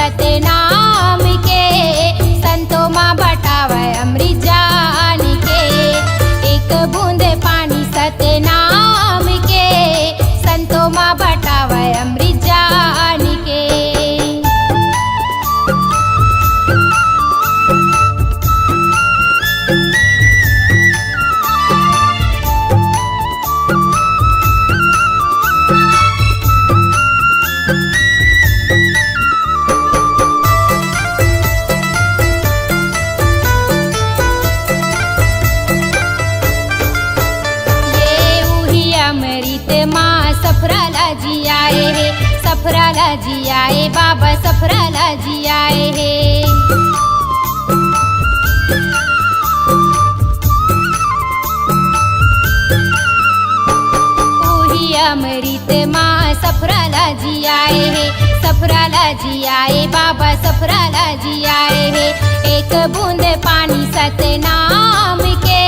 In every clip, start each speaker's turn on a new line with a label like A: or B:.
A: सतनाम के, संतों माँ बटावे अमृत जान के। एक बूंद पानी सतनाम के, संतों माँ बटावे अमृत जान के। सफराला जी आए है, सफराला जी आए, बाबा सफराला जी आए है। ओही अमृत माँ सफराला जी आए है, सफराला जी आए, बाबा सफराला जी आए है। एक बूंद पानी सतनाम के,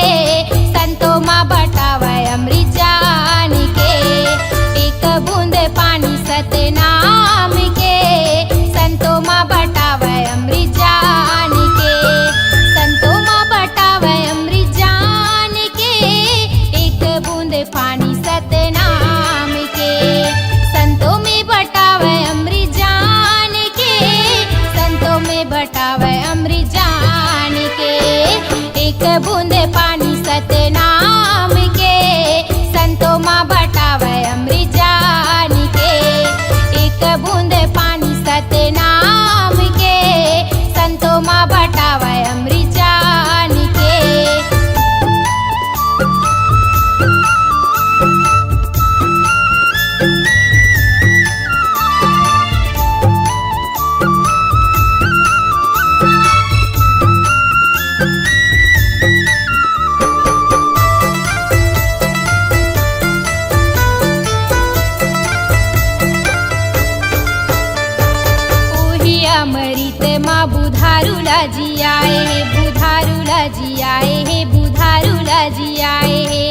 A: संतों माँ बटावे अमृत जान के। एक बूंद पानी सतनाम के, संतों माँ बटावे अमृत जान के। संतों माँ बटावे अमृत जान के, एक बूंद पानी सतनाम के। संतों में बटावे अमृत जान के, संतों में बटावे अमृत जान के। एक बूंद पानी सतनाम के, संतों माँ बटावे अमृत जान के। एक बूंद पानी सतनाम के, संतों माँ बटावे अमृत जान के। अमृत माँ बुधारूला जी आए है, बुधारूला जी आए है, बुधारूला जी आए है।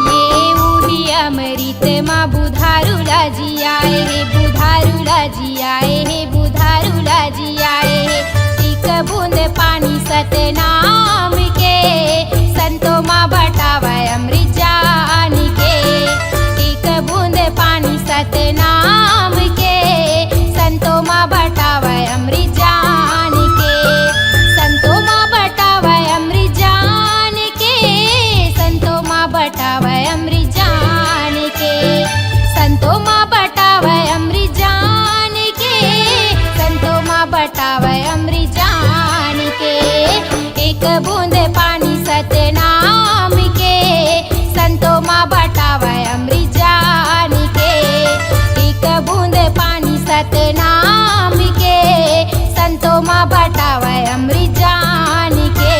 A: ये वही अमृत माँ बुधारूला जी आए है, बुधारूला जी आए है, बुधारूला जी आए है। एक बूंद पानी सतनाम के, संतों माँ बटावे अमृत जान के। एक बूंद पानी सतनाम के, संतों माँ बटावे अमृत जान के। संतों माँ बटावे अमृत जान के, संतों माँ बटावे अमृत जान के। संतों माँ बटावे अमृत जान के, संतों माँ बटावे अमृत जान के। एक बूंद पानी सतनाम के, संतों माँ बटावे अमृत जान के। एक बूंद पानी सतनाम के, संतों माँ बटावे अमृत जान के।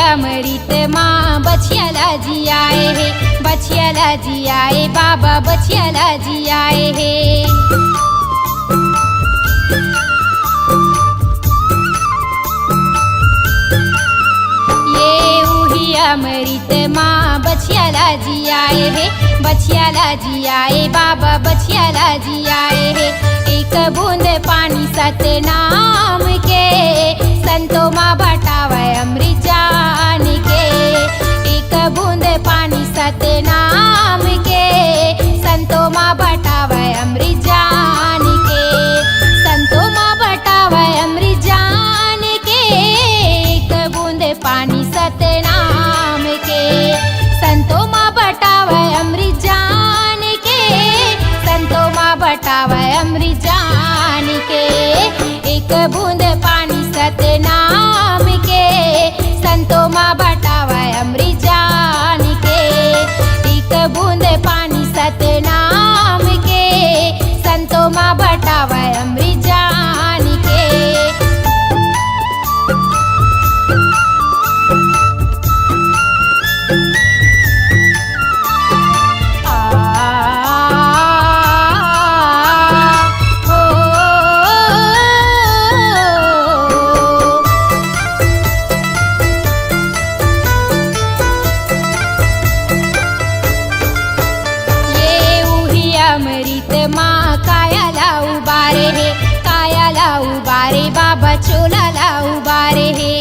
A: अमृत माँ बछियाला जी आए है, बछियाला जी आए, बाबा बछियाला जी आए है। ये वही अमृत माँ बछियाला जी आए है, बछियाला जी आए, बाबा बछियाला जी आए है। एक बूंद पानी सतनाम के, संतों माँ बटावे अमृत जान के। एक बूंद पानी सतनाम के, संतों माँ बटावे अमृत जान के। संतों माँ बटावे अमृत जान के, एक बूंद पानी सतनाम के। संतों माँ बटावे अमृत जान के, संतों माँ बटावे अमृत जान के। एक बूंद पानी सतनाम के, संतों माँ बटावे अमृत जान के। एक बूंद पानी सतनाम के, संतों माँ बटावे चोलाला उबारे हे।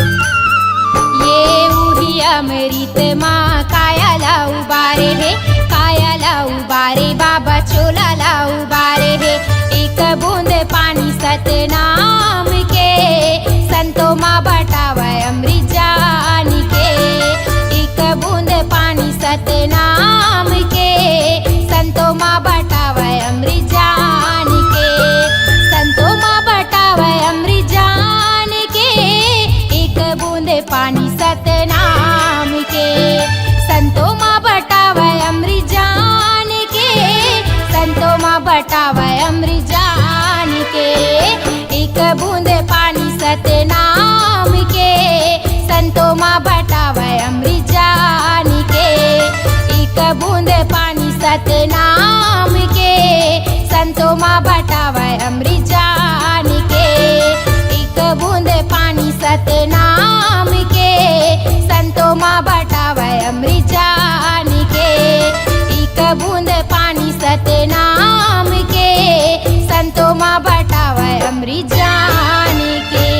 A: ये उही अमृत माँ कायाला उबारे हे, कायाला उबारे बाबा चोलाला उबारे हे। एक बूंद पानी सतनाम के संतों माँ बटावे अमृत जान के। एक बूंद पानी सतनाम के संतों माँ बटावे अमृत जान के। संतों माँ बटावे अमृत जान के, एक बूंद पानी सतनाम के। संतों माँ बटावे अमृत जान के, संतों माँ बटावे अमृत जान के। एक बूंद पानी सतनाम के संतों माँ बटावे अमृत जान के। एक बूंद पानी सतनाम के संतों माँ बटावे अमृत जान के। एक बूंद पानी सतनाम के संतों माँ बटावे अमृत जान के। एक बूंद पानी सतनाम के संतों माँ बटावे अमृत जान के।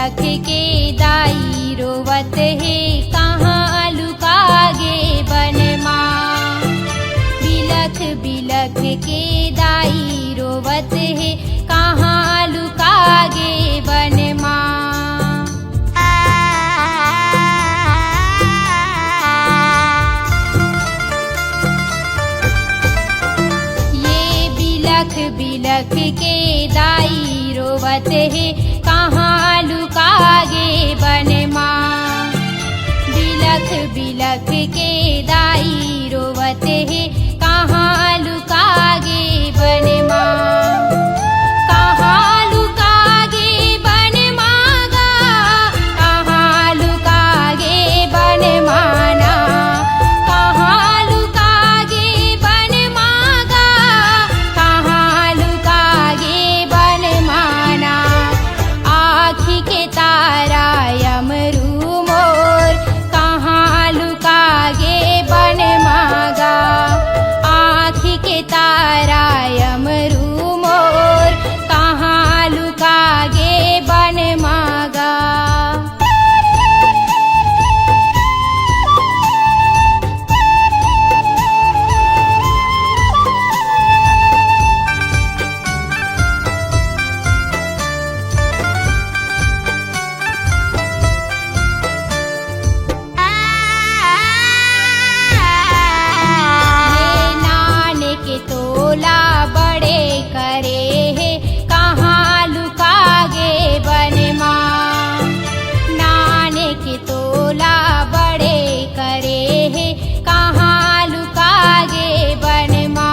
A: बिलख के दाई रोवत है कहाँ लुकागे बनमा। बिलख बिलख के दाई रोवत है कहाँ लुकागे बनमा। ये बिलख बिलख के दाई रोवत है कहाँ लुकागे बनमा। बिलख बिलख के दाई रोवत है कहाँ लुकागे बनमा। कहाँ लुकागे बनमा गा, कहाँ लुकागे बनमाना। कहाँ लुकागे बनमा गा, कहाँ लुकागे बनमाना। आँखी के तारा यमरू मोर कहाँ लुकागे बनमा गा। आँखी के तारा यमरू मोर कहाँ लुकागे बनमा गा। ये नाने के तोला बड़े करे है कहाँ लुकागे बनमा। नाने के तोला बड़े करे है कहाँ लुकागे बनमा।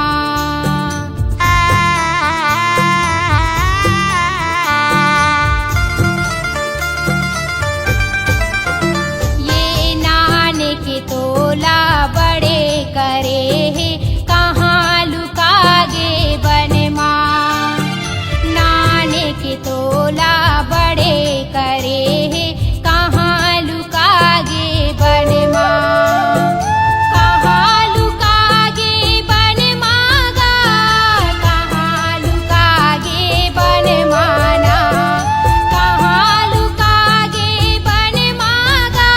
A: ये नाने के तोला बड़े करे है कहाँ लुकागे बनमा। नाने के तोला बड़े करे है कहाँ लुकागे बनमा। कहाँ लुकागे बनमा गा, कहाँ लुकागे बनमाना। कहाँ लुकागे बनमा गा,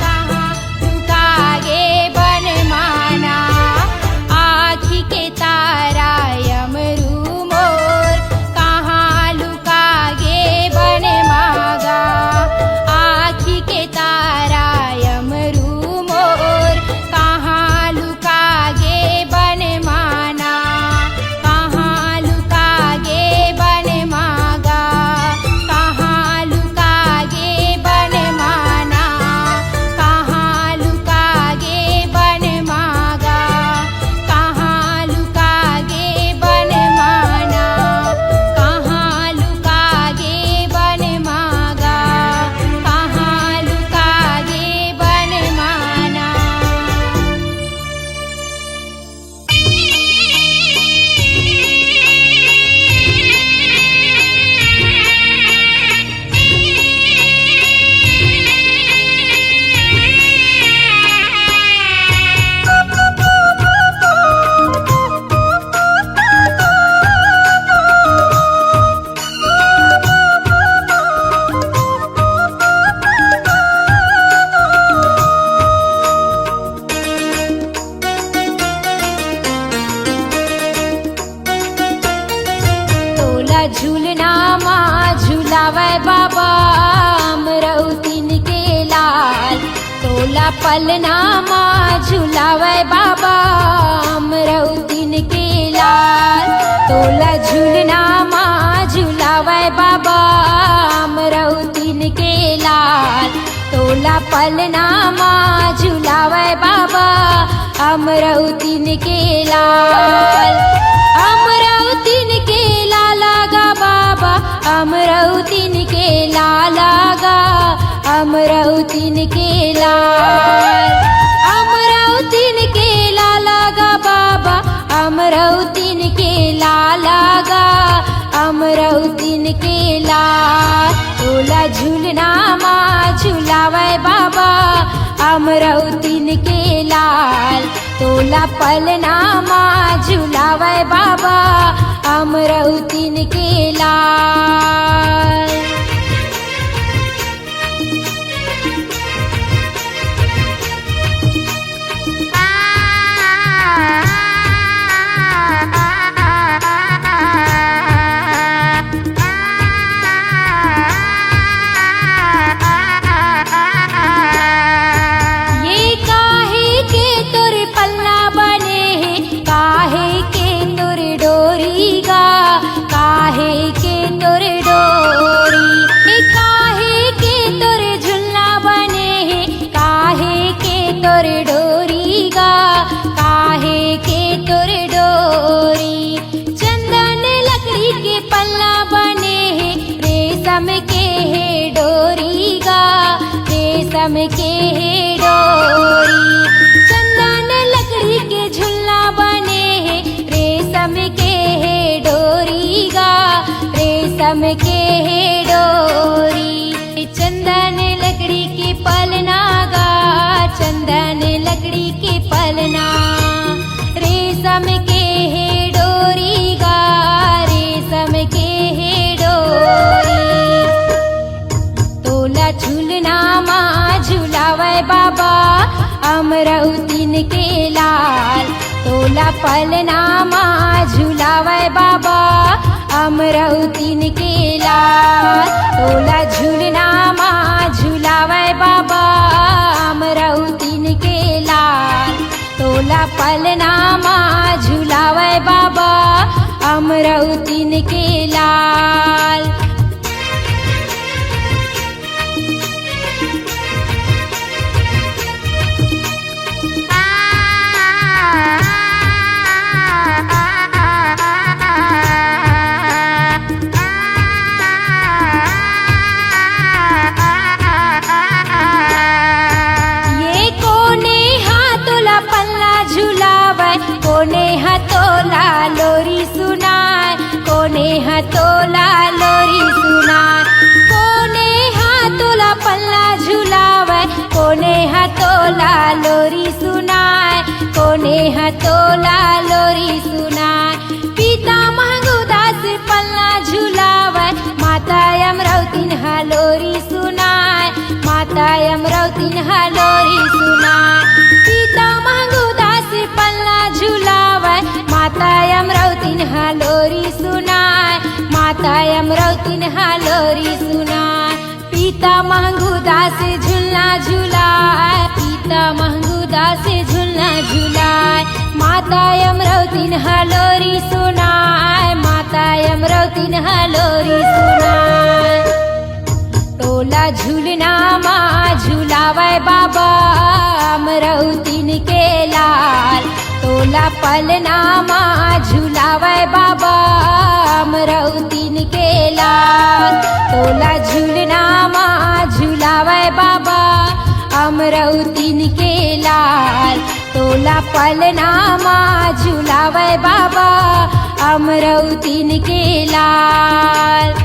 A: कहाँ लुकागे बनमाना। आँखी के तारा यमरू मोर कहाँ लुकागे बनमा गा। आँखी के तारा यमरू मोर कहाँ लुकागे बनमाना। कहाँ लुकागे बनमा गा, कहाँ लुकागे बनमाना। कहाँ लुकागे बनमा गा, कहाँ लुकागे बनमाना। कहाँ लुकागे बनमा गा, कहाँ लुकागे बनमाना। तोला झूलना माँ झूलावे बाबा अमरौतीन के लाल। तोला पलना माँ झूलावे बाबा अमरौतीन के लाल। तोला झूलना माँ झूलावे बाबा अमरौतीन के लाल। तोला पलना माँ झूलावे बाबा अमरौतीन के लाल। अमरौतीन के लाला गा बाबा, अमरौतीन के लाला गा, अमरौतीन के लाल। अमरौतीन के लाला गा बाबा, अमरौतीन के लाला गा, अमरौतीन के लाल। तोला झूलना माँ झूलावे बाबा अमरौतीन के लाल। तोला पलना माँ झूलावे बाबा अमरौतीन के लाल। है डोरी गा, रेशम के है डोरी। चंदन लकड़ी के झुलना बने हैं, रेशम के है डोरी गा, रेशम के है डोरी। चंदन लकड़ी के पलना गा, चंदन लकड़ी के पलना। रेशम के है डोरी गा, रेशम के है डोरी। तोला झूलना माँ झुलावे बाबा, अमरौतीन के लाल। तोला पलना माँ झुलावे बाबा, अमरौतीन के लाल। तोला झूलना माँ झुलावे बाबा, अमरौतीन के लाल। तोला पलना माँ झुलावे बाबा, अमरौतीन के लाल। कोने हतोला लोरी सुनाए, कोने हतोला लोरी सुनाए। कोने हतोला पल्ला झुलावे, कोने हतोला लोरी सुनाए, कोने हतोला लोरी सुनाए। पिता महंगुदास पल्ला झुलावे, माता अमरौतीन लोरी सुनाए, माता अमरौतीन लोरी सुनाए। पिता महंगुदास पल्ला झुलावे, माता अमरौतीन लोरी सुनाए, माता अमरौतीन लोरी सुनाए। पिता महंगुदास झुलना झुलाए, पिता महंगुदास झुलना झुलाए। माता अमरौतीन लोरी सुनाए, माता अमरौतीन लोरी सुनाए। तोला झूलना माँ झुलावे बाबा, अमरौतीन के लाल। तोला पलना माँ झुलावे बाबा, अमरौतीन के लाल। तोला झूलना माँ झुलावे बाबा, अमरौतीन के लाल। तोला पलना माँ झुलावे बाबा, अमरौतीन के लाल।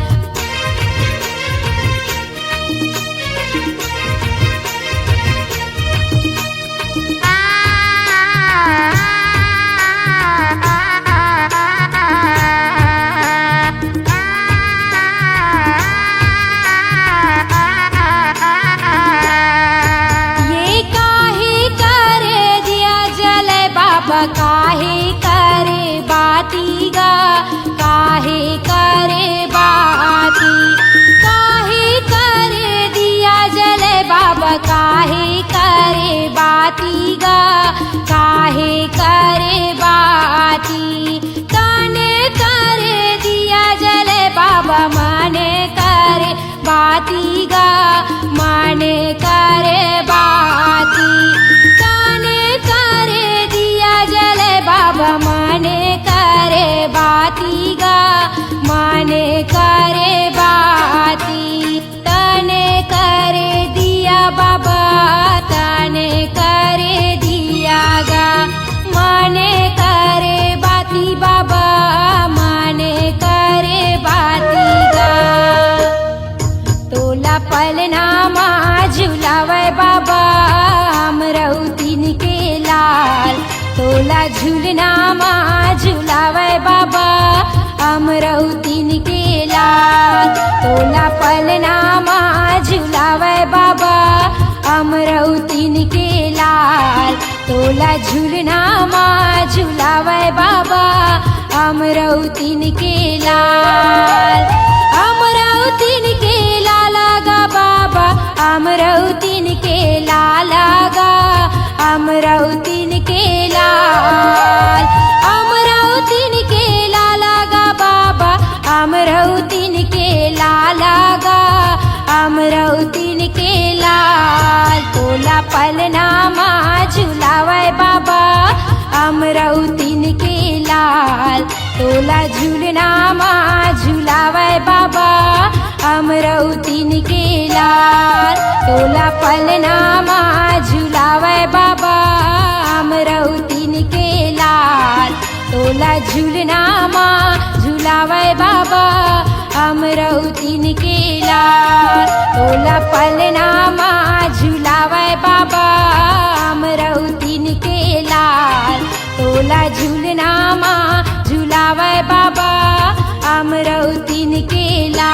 A: काहे करे बाती गा, काहे करे बाती। काहे करे दिया जले बाबा, काहे करे बाती गा, काहे करे बाती। काने करे दिया जले बाबा, माने करे बाती गा, माने करे बाती। काने करे दिया जले बाबा, माने करे बाती गा, माने करे बाती। तने करे दिया बाबा, तने करे दिया गा, माने करे बाती बाबा, माने करे बाती गा। तोला पलना माँ झुलावे बाबा, अमरौतीन के लाल। तोला झूलना माँ झुलावे बाबा, अमरौतीन के लाल। तोला पलना माँ झुलावे बाबा, अमरौतीन के लाल। तोला झूलना माँ झुलावे बाबा, अमरौतीन के लाल। अमरौतीन के लाला गा बाबा, अमरौतीन के लाला गा, अमरौतीन के लाल। अमरौतीन के लाला गा बाबा, अमरौतीन के लाला गा, अमरौतीन के लाल। तोला पलना माँ झुलावे बाबा, अमरौतीन के लाल। तोला झूलना माँ झूलावे बाबा अमरौतीन के लाल। तोला पलना माँ झूलावे बाबा अमरौतीन के लाल। तोला झूलना माँ झूलावे बाबा अमरौतीन के लाल। तोला पलना माँ झूलावे बाबा अमरौतीन के लाल। तोला झूलना माँ झूलावे बाबा अमरौतीन के लाल।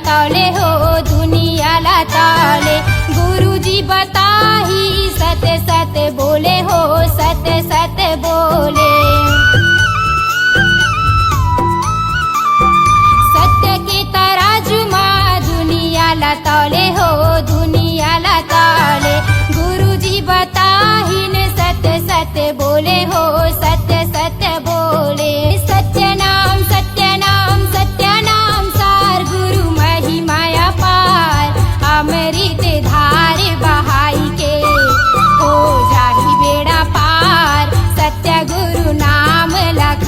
B: तौले हो दुनियाला तौले। गुरुजी बताही सत्य सत्य बोले हो, सत्य सत्य बोले। सत्य के तराजू माँ दुनियाला तौले हो, दुनियाला तौले। गुरुजी बताही ने सत्य सत्य बोले हो, सत्य सत्य बोले। सत्य नाम सत्य नाम सत्य नाम सार गुरु महिमाया पार। अमृत धार बहाई के हो जाही बेड़ा पार, सत्य गुरु नाम लग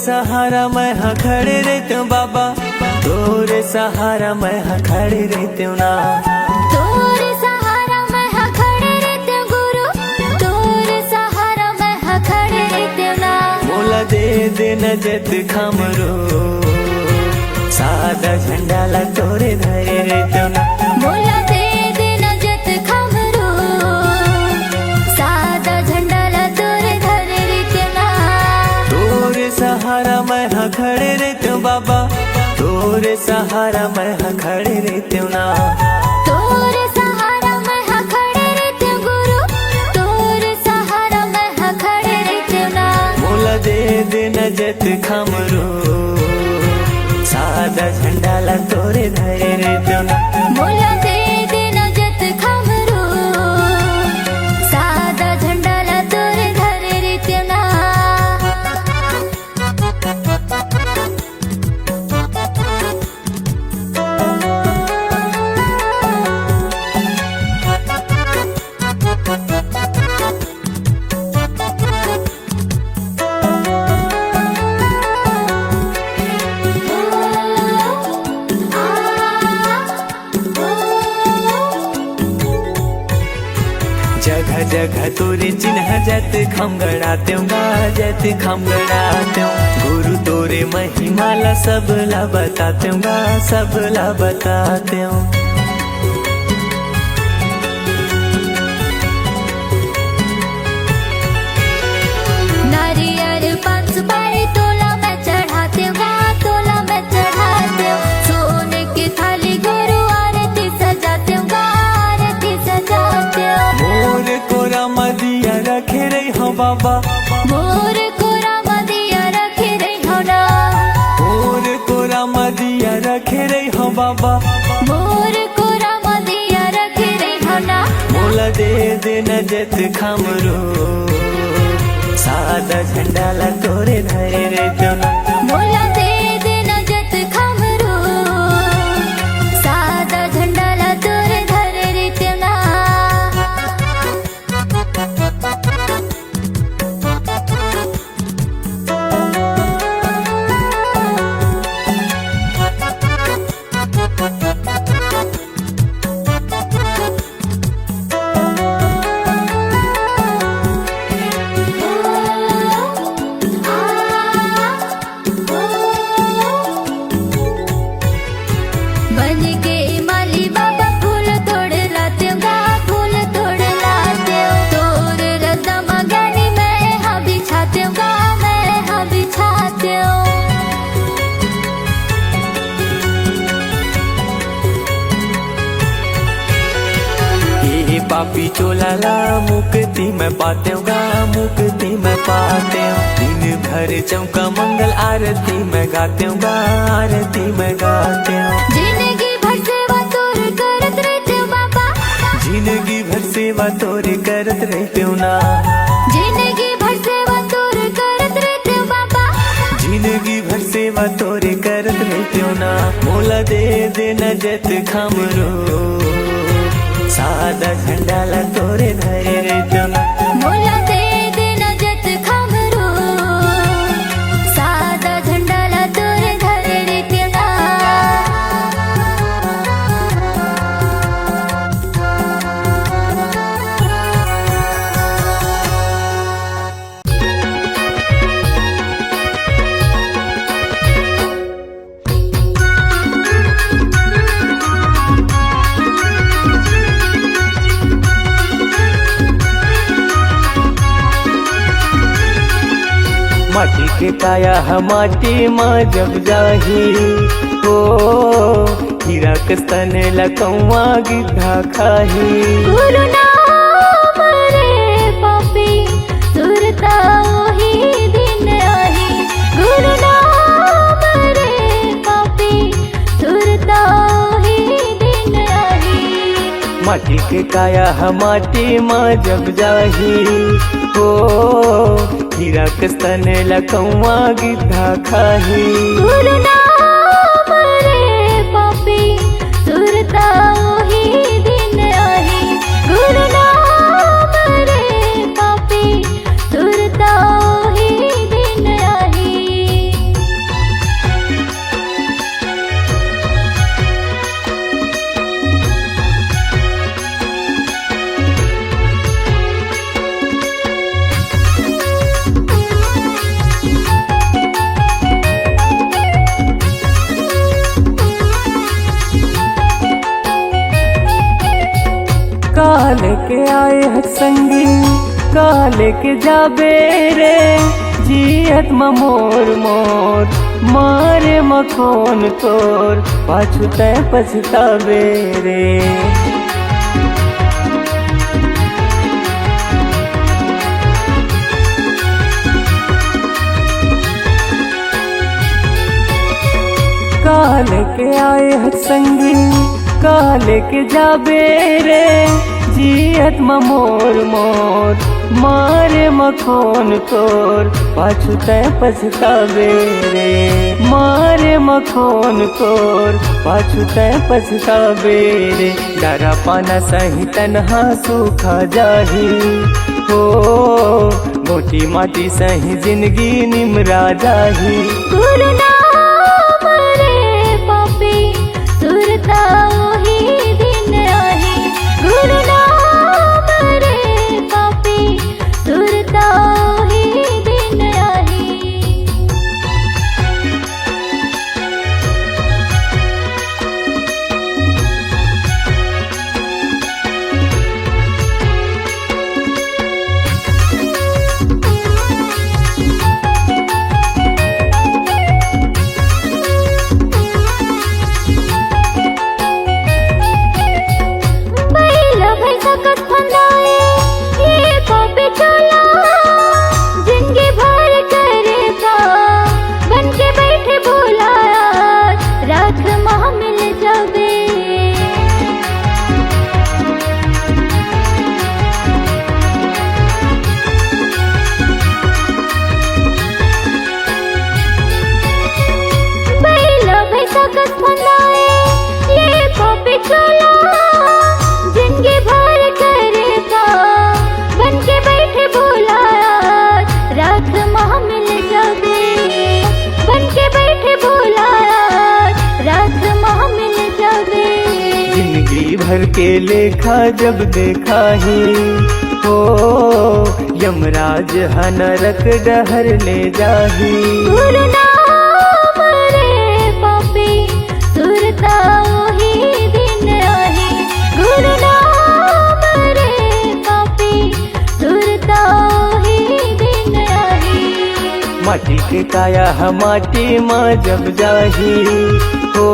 C: सहारा मैं हाँ खड़े रहते हूँ बाबा, तोरे सहारा मैं हाँ खड़े रहते हूँ ना।
B: तोरे सहारा मैं हाँ खड़े रहते हूँ गुरु, तोरे सहारा मैं हाँ खड़े रहते हूँ ना।
C: मोला दे देना जत खमरो, सादा झंडा ला तोरे धरे रहते हूँ ना।
B: मोला दे देना जत खमरो, सादा झंडा ला तोरे धरे रहते हूँ ना।
C: तोरे सहारा मैं हाँ खड़े रहते हूँ बाबा, तोरे सहारा मैं हाँ खड़े रहते हूँ ना।
B: तोरे सहारा मैं हाँ खड़े रहते हूँ गुरु, तोरे सहारा मैं हाँ खड़े रहते हूँ ना।
C: मोला दे देना जत खमरो, सादा झंडा ला तोरे धरे रहते हूँ ना।
B: मोला दे देना जत खमरो, सादा झंडा ला तोरे धरे रहते हूँ ना।
C: जगह जगह तोरे चिन्ह जत खम गड़ाते हूँ, जत खम गड़ाते हूँ। गुरु तोरे महिमा ला सब ला बताते हूँ, सब ला बताते हूँ।
B: नारियल पान सुपारी तोला मैं चढ़ाते हूँ, तोला मैं चढ़ाते हूँ। सोने की थाली गुरु आरती सजाते हूँ, आरती सजाते हूँ।
C: मोर कोरा मदिया रखे रही हो बाबा,
B: मोर कोरा मदिया रखे रही हो ना।
C: मोर कोरा मदिया रखे रही हो बाबा।
B: मोर कोरा मदिया रखे रही हो ना।
C: मोला दे देना जत खमरो, सादा झंडा ला तोरे धरे रहते हूँ ना।
B: मोला दे देना जत खमरो, सादा झंडा ला तोरे धरे रहते हूँ ना। बन के माली बाबा फूल तोड़ लाते हूँ, फूल तोड़ लाते हूँ। तोर रदा मगनी मैं हाँ बिछाते हूँ, मैं हाँ बिछाते हूँ।
C: ये पापी चोला ला मुक्ति मैं पाते हूँ, मुक्ति मैं पाते हूँ। दिन भर चौका मंगल आरती मैं गाते हूँ, आरती मैं गाते हूँ।
B: जिंदगी भर सेवा तोर करत रहते हूँ बाबा,
C: जिंदगी भर सेवा तोरे करत रहते हूँ ना।
B: जिंदगी भर सेवा तोर करत रहते हूँ बाबा।
C: जिंदगी भर सेवा तोरे करत रहते हूँ ना। मोला दे देना जत खमरो, सादा झंडा ला तोरे धरे रहते हूँ ना।
B: मोला दे देना जत खमरो, सादा झंडा ला तोरे धरे रहते हूँ ना।
C: माटी के काया हम माटी माँ जब जाही हो, हीरा कस्तन लकौआ गिद्धा खाही।
B: गुरु नाम रे पापी सुरता ओही दिन आही। गुरु नाम रे पापी सुरता ओही दिन आही।
C: माटी के काया हम माटी माँ जब जाही हो, हीरा कस्तन लकौआ गिद्धा खाही।
B: गुरु नाम रे पापी सुरता ओही दिन आही। गुरु नाम रे पापी सुरता ओही दिन आही।
C: काले के जाबे रे जियत मोर मोर मारे मखोन तोर पाछू तय पछतावे रे। काले के आए हथ संगी काले के जाबे रे जियत मोर मोर मारे मखोन तोर पाछू तय पछतावे रे। मारे मखोन तोर पाछू तय पछतावे रे। डरा पाना सही तनहा सूखा जाही हो मोटी माटी सही जिंदगी निमरा जाही। जिंदगी भर के लेखा जब देखा ही हो यमराज नरक डहर ले जाही। माटी के काया माटी माँ जब जाही हो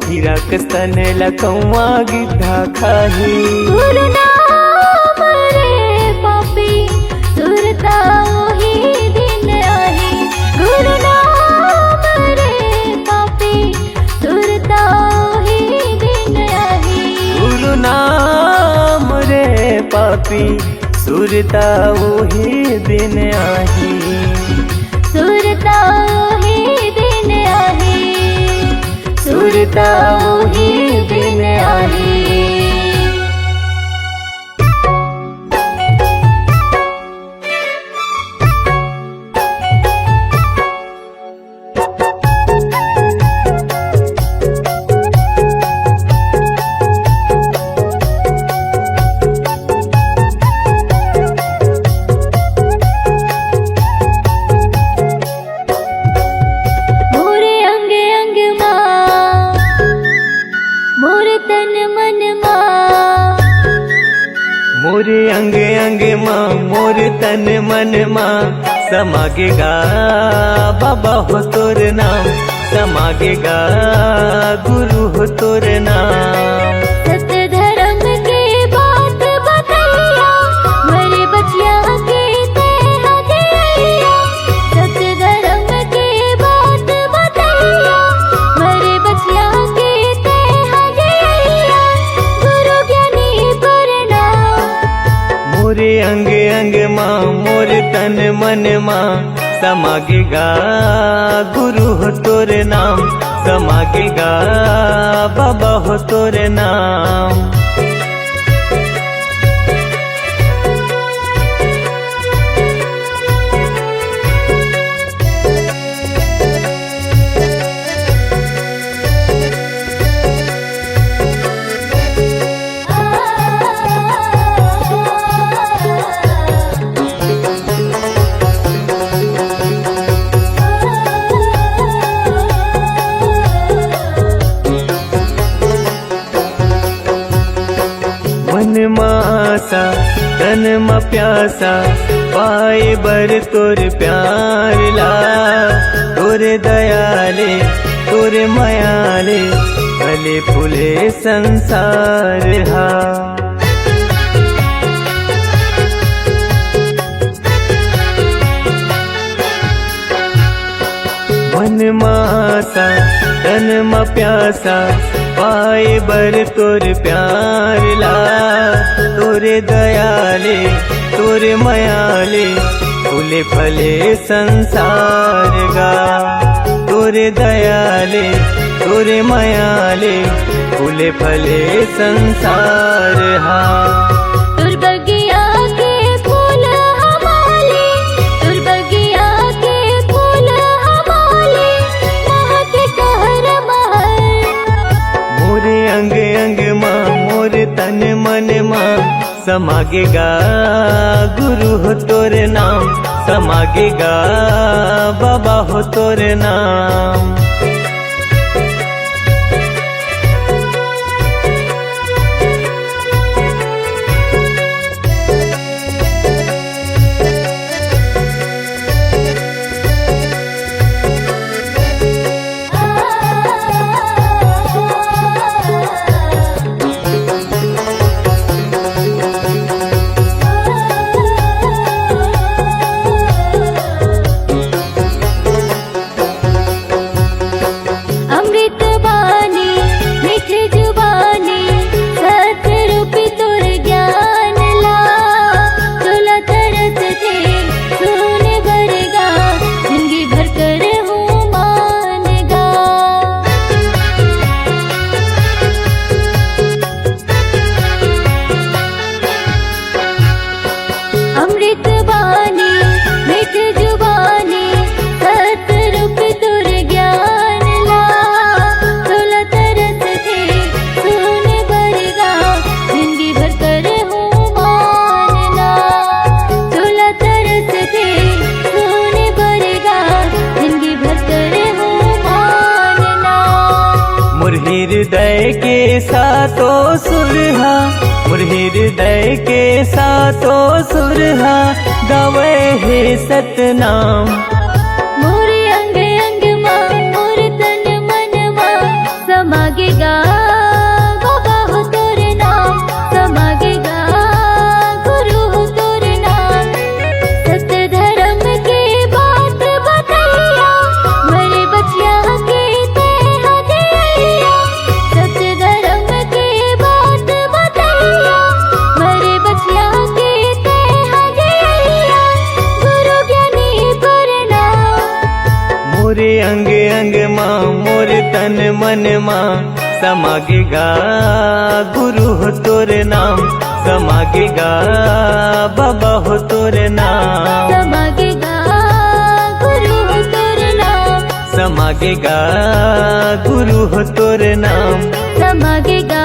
C: हीरा कस्तन लकौआ गिद्धा खाही। गुरु नाम रे पापी सुरता वही दिन आही।
B: सुरता वही दिन आही।
C: सुरता वही दिन आही। मोरे अंग अंग माँ मोर तन मन माँ समागेगा बाबा हो तोर नाम। समागेगा गुरु हो तोर नाम।
B: सत्य धर्म के बात बतैया मेरे बचिया के तेरा दिया। सत्य धर्म के बात बतैया मेरे बचिया के तेरा दिया। गुरु ज्ञानी प्रणाम।
C: मोरे अंग अंग माँ मोर तन मन माँ समागेगा गुरु हो तोर नाम। समागेगा बाबा हो तोर नाम। तन म प्यासा पाए बर तोर प्यार ला। तोरे दयाले तोरे मायाले फले फूले संसार हा। मन म आसा तन म प्यासा पाए बर तोर प्यार ला। तोरे दयाले तोरे मायाले फूले फले संसार गा। तोरे दयाले तोरे मायाले फूले फले संसार हा।
B: तुर बगिया के फूल हमारे, तुर बगिया के फूल हमारे, महक कहर महर।
C: मोरे अंग अंग माँ मोरे तन मन माँ समागेगा गुरु हो तोरे नाम। समागेगा बाबा हो तोरे नाम।
B: अमृत बानी मीठी जुबानी, सतरूपी तोर ज्ञान ला। तोला तरस थे सुने भरगा, जिंदगी भर कर हूँ मानगा। अमृत बानी मीठी जुबानी, सतरूपी तोर ज्ञान ला। तोला तरस थे सुने भरगा, जिंदगी भर कर हूँ मानना। तोला तरस थे सुने भरगा, जिंदगी भर कर हूँ मानना।
C: मोर हृदय के सातो सुरहा, मोर हृदय के सातो सुरहा गावे हे सतनाम।
B: मोरे अंग अंग माँ मोरे तन मन माँ समागेगा बाबा हो तोरे नाम। समागेगा गुरु हो तोरे नाम। सत्य धर्म के बात बतैया, मरे बचिया के ते हदिया। सत्य धर्म के बात बतैया, मरे बचिया के ते हदिया। गुरु ज्ञानी प्रणाम।
C: मोरे अंग अंग माँ मोरे तन मन माँ समागेगा गुरु हो तोरे नाम। समागेगा बाबा हो तोरे नाम।
B: समागेगा गुरु हो तोरे नाम।
C: समागेगा गुरु हो तोरे नाम।
B: समागेगा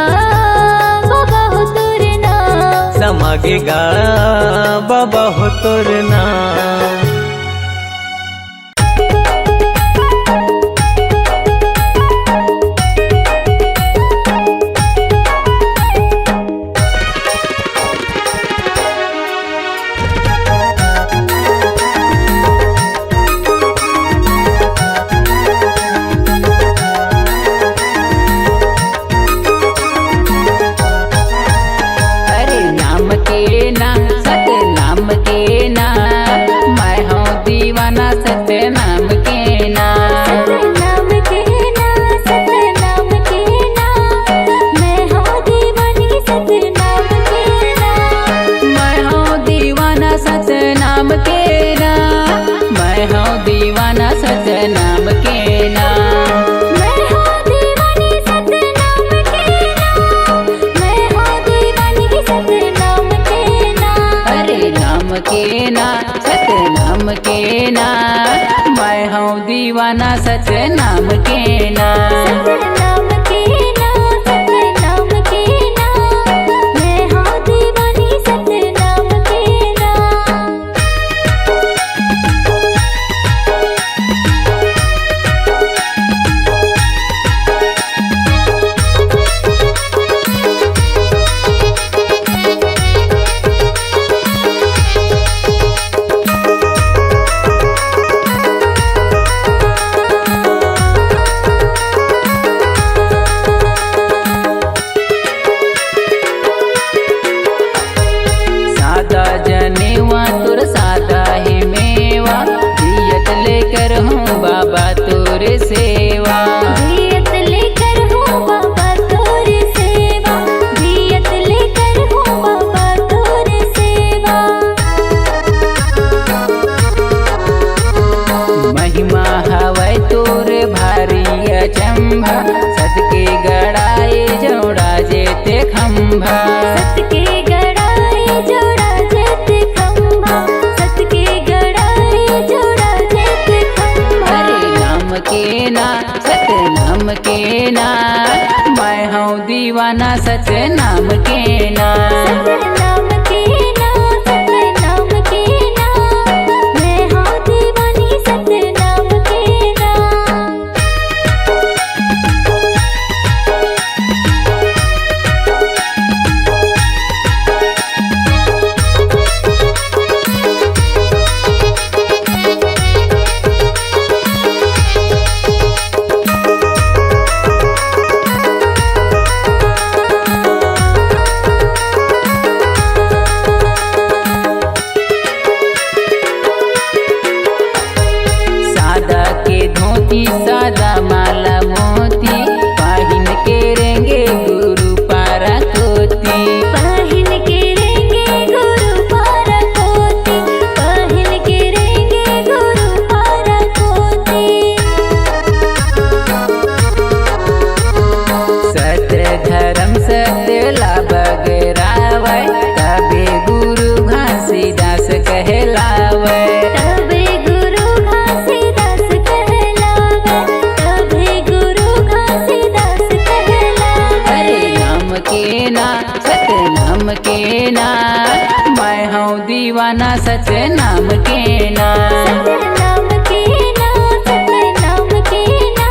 B: बाबा हो तोरे नाम।
C: समागेगा बाबा हो तोरे नाम।
D: अरे नाम के ना सत नाम के ना, मैं हूँ दीवाना सत नाम के ना।
B: सतनाम के ना, सतनाम के ना, मैं हूँ दीवानी सतनाम के ना।
D: मैं हूँ दीवाना सत नाम के ना, मैं हूँ दीवाना सत नाम के ना।
B: मैं हूँ दीवानी सतनाम के ना, मैं हूँ दीवानी सतनाम के ना।
D: अरे नाम के ना सत नाम के ना, मैं हूँ दीवाना सत नाम के ना।
B: सतनाम के ना, सतनाम के ना, मैं हूँ दीवानी सतनाम के ना।
D: खंभा सत के गड़ाए जोड़ा जेते खंभा
B: सत के गड़ाए जोड़ा जेते खंभा सत के गड़ाए जोड़ा जेते खंभा
D: अरे नाम के ना सत नाम के ना मैं हूँ दीवाना सत नाम के ना
B: सत नाम के ना सत नाम के ना मैं हूँ दीवानी सत नाम के ना
D: सादा के धोती सादा माला मोती पाहिन के रेंगे गुरु पारा कोती
B: पाहिन के रेंगे गुरु पारा कोती पाहिन के रेंगे गुरु पारा कोती
D: सत्य धर्म सत्य लाभ गरावै तबे गुरु घासीदास कहलावै
B: तबे गुरु घासीदास कहलावे तबे गुरु घासीदास कहलावे
D: अरे नाम के ना सत नाम के ना मैं हूँ दीवाना सच नाम के ना
B: सत नाम के ना सत नाम के ना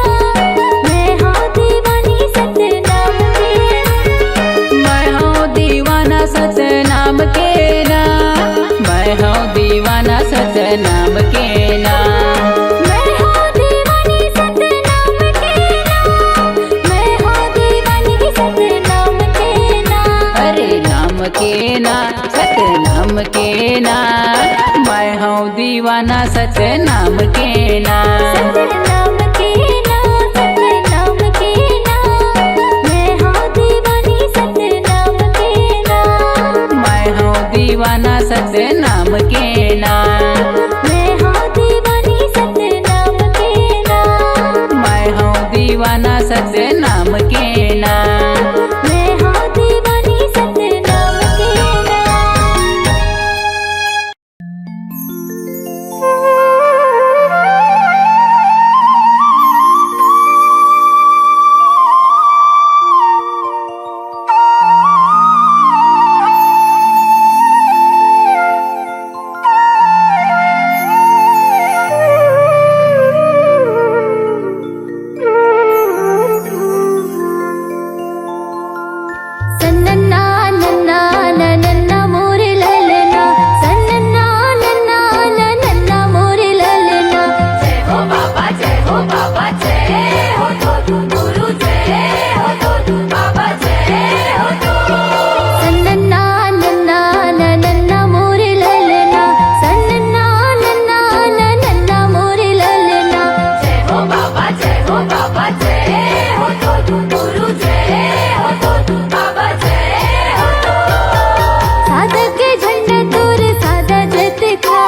B: मैं हूँ दीवानी सत नाम के
D: मैं हूँ दीवाना सच नाम के ना मैं हूँ दीवाना सच नाम के ना
B: मैं हूँ दीवानी सत नाम के ना मैं हूँ दीवानी सत नाम के ना
D: अरे नाम के ना सत नाम के ना मैं हूँ दीवाना सच नाम के ना
B: सत नाम के ना सत नाम के ना मैं हूँ दीवानी सत नाम के ना
D: मैं हूँ दीवाना सच नाम के ना
B: मैं हूँ दीवानी सत नाम के ना
D: मैं हूँ दीवाना सच नाम के ना
B: मैं हूँ दीवानी सत नाम के ना सन्नन्ना नन्ना नन्ना मोरे ललना सन्नन्ना नन्ना नन्ना मोरे ललना जय हो बाबा जय हो बाबा जय हो तो गुरु जय हो तो बाबा जय हो तो सन्नन्ना नन्ना नन्ना मोरे ललना सन्नन्ना नन्ना नन्ना मोरे ललना जय हो बाबा जय हो बाबा जय हो तो गुरु जय हो तो बाबा जय हो तो सादा के झंडा तोर सादा जत खा